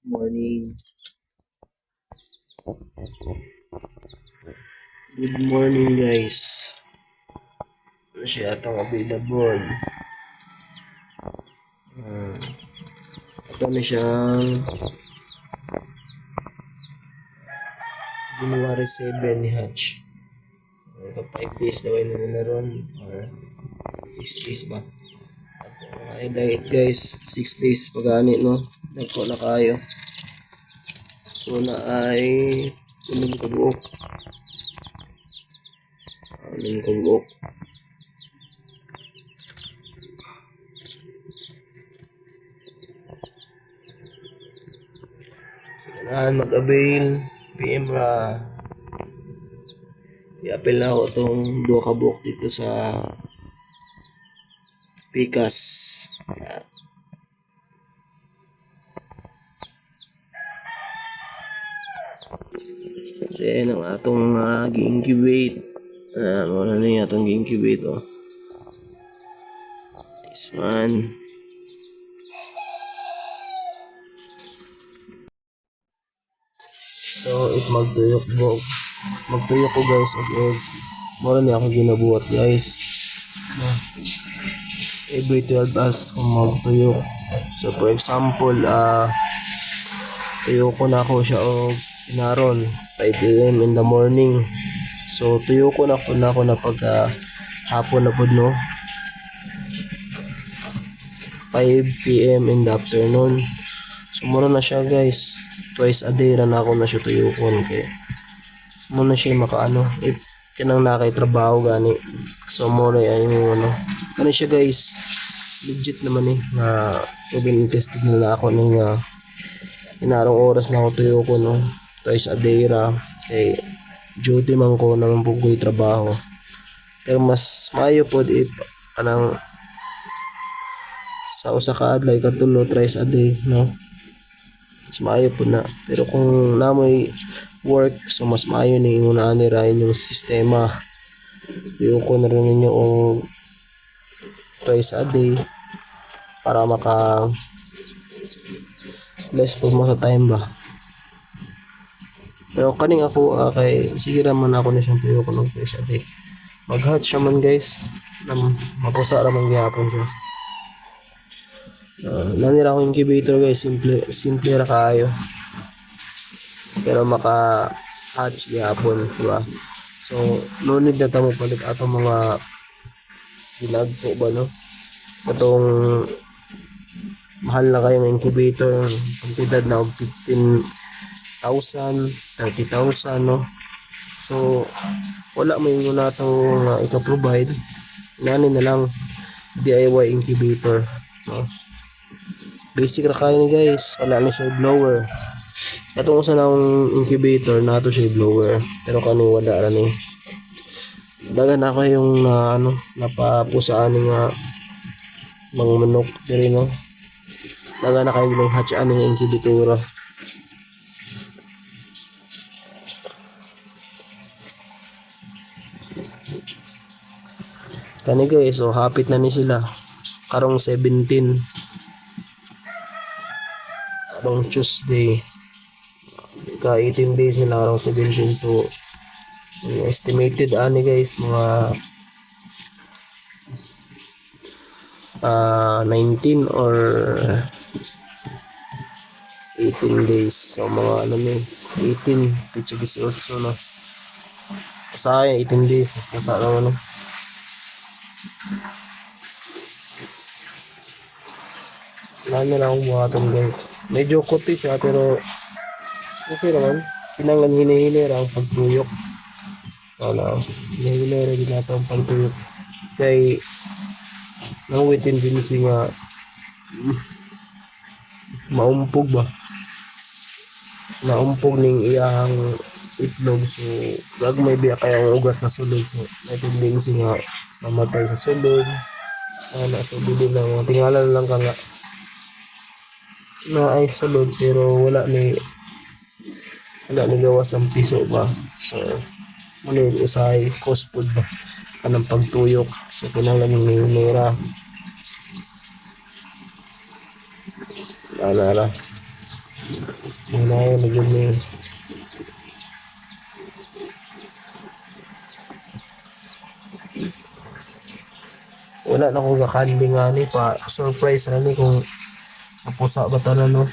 Morning. Good morning guys. Ano siya atong available? Uh, ito na siyang January 7 ni Hatch. Ito 5 days daw yun na ron or 6 days ba? Ay diet guys, 6 days pagani no. Nagko na kayo. So na ay uling kabuok. Uling kabuok. Sinahan mag-avail PM ra. I-appel na ako itong duha ka buok dito sa Pikas. Then ang atong gi-incubate. Muna na yung atong gi-incubate oh. This one. So it magtuyok ko guys og egg. Mura niya ako ginabuhat guys. Every 12 hours kung magtuyok. So for example, tuyo ko na ako siya og inaron 5 AM in the morning. So tuyo ko na ako na pag hapon na pod no. 5 PM in the afternoon. So mura na siya guys. Twice a day ra na ako na siya tuyokon kay muna siya makaano if kanang nakay trabaho gani. So mura ay ano. Kani siya guys. Legit naman na proven tested na ako ning inarong oras na ako tuyo ko no twice a day ra kay duty man ko naman pugoy trabaho pero mas maayo pod if anang sa usa ka adlaw katulo twice a day no mas maayo pod na pero kung namoy work so mas maayo ni unaan ni ra inyong sistema tuyo ko na rin ninyo og twice a day para maka less po mo sa time ba. Pero kaning ako kay sige raman ako na siyang tuyo ko ng twice a day. Mag-hatch siya man guys. Mapusa raman gyapon siya. Nanira ko incubator guys, simple ra kaayo. Pero maka hatch gyapon, di ba? So no need na ta mo palit atong mga ginagpo ba no? Atong mahal na kayong incubator, kantidad na og 15,000, 30,000 no. So wala mo yung na itong ika-provide. Nani na lang DIY incubator no. Basic ra kayo ni guys, wala na siya blower. Katong usa ng incubator nato siya blower, pero kani wala ra ni. Dagan ako yung napapusaan nga mga manok diri no. Daga na kayo ng hatchaan ng incubator. Kani guys, so hapit na ni sila. Karong 17. Karong Tuesday. Ka 18 days nila karong 17. So estimated ani guys mga 19 or 18 days. So mga 18 picha 18 no. Sa 18 days sa ano. Lalo na akong buhaton guys. Medyo kuti siya pero okay naman. Kinanglan hinihili ra ang pagtuyok. Hinihili ra ginato ang pagtuyok. Kay nang within tendency nga maumpog ba? Naumpog ning iyang itlog so gagmay biya kaya ang ugat sa sulod so may tendency nga mamatay sa sulod. So bili lang tingala lang ka nga na ay sulod pero wala ni gawas ang piso ba. So muna usay cost food ba kanang pagtuyok so kinahanglan ni nira. Yun na yun, nagyan mo yun. Wala na akong kakandi nga ni pa. Surprise na ni kung napusa ba ito na no.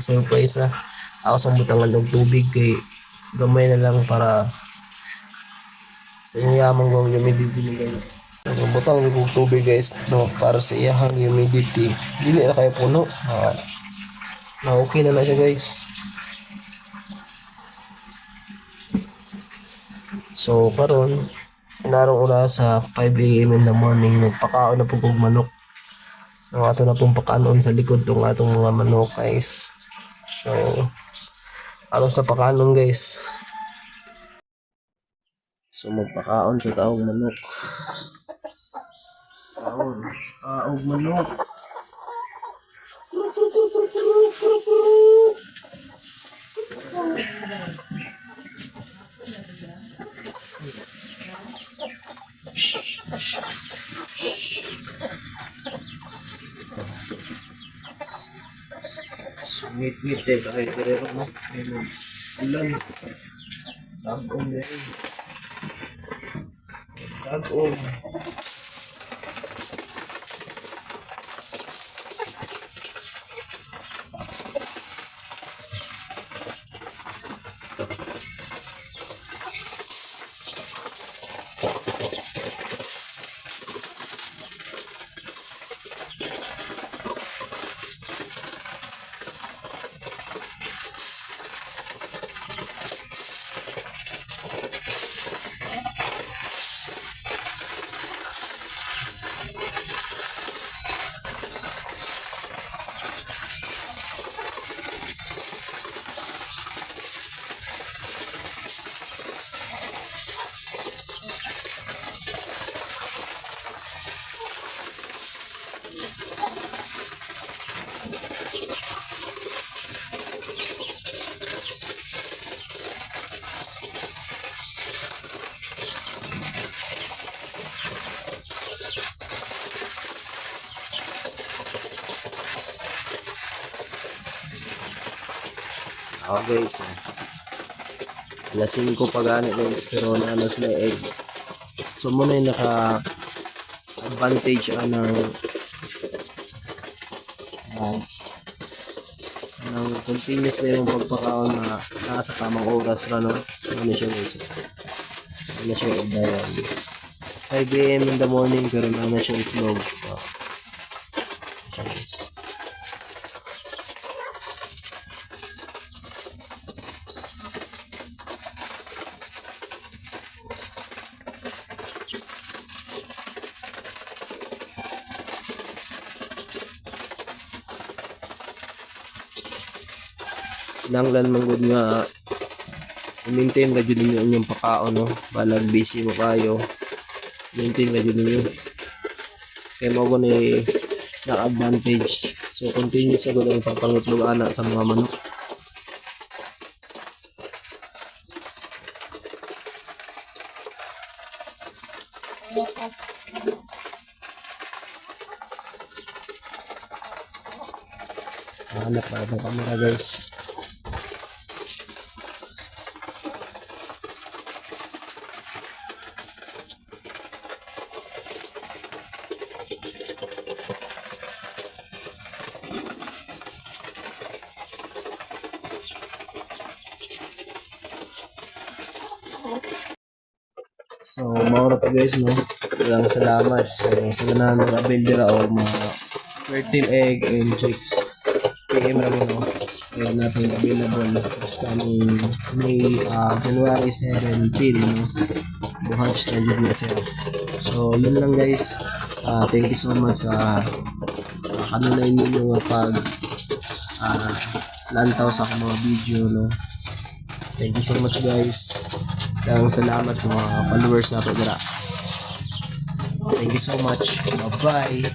Surprise na. Ako sa butangan ng tubig kay gamay na lang para sa inyamang gawang humidity ni guys. Ang butang ng tubig guys no, para sa iyahang humidity. Dili na kayo puno. Na okay na siya guys. So karon narong una sa 5 AM in the morning nagpakaon na po kong manok. Ang ato na pong pakanon sa likod tong atong mga manok guys. So ato sa pakanon guys. So magpakaon sa taong manok. Taong manok. Sumit-mit eh, kahit pero no? Ayun, ulan. Tagong yan. Tagong. Ako guys, alas 5 pa gani guys, pero naano sila egg. So muna yung naka-advantage ng continuous na yung pagpakaon na nasa tamang oras na no. Ano siya guys? Ano siya egg 5 AM in the morning pero naman siya itlog. Nanglan manggod nga i-maintain ka dyan ninyo inyong pakaon no. Balag busy mo kayo, maintain ka dyan ninyo kaya mo ko na na-advantage. So continue sa gulong papangutlog anak sa mga manok. Hanap pa itong camera guys. So, maura to guys, no? Walang salamat. So, sila na mag-avail dira o mga 13 egg and chicks. PM lang no? Kaya natin available. Tapos kami May January 17, no? Buhatch na yun na siya. So, yun lang guys. Thank you so much sa kanunay ninyo pag lantaw sa akong mga video, no? Thank you so much guys. Ang salamat sa mga followers nato dira. Thank you so much. Bye-bye.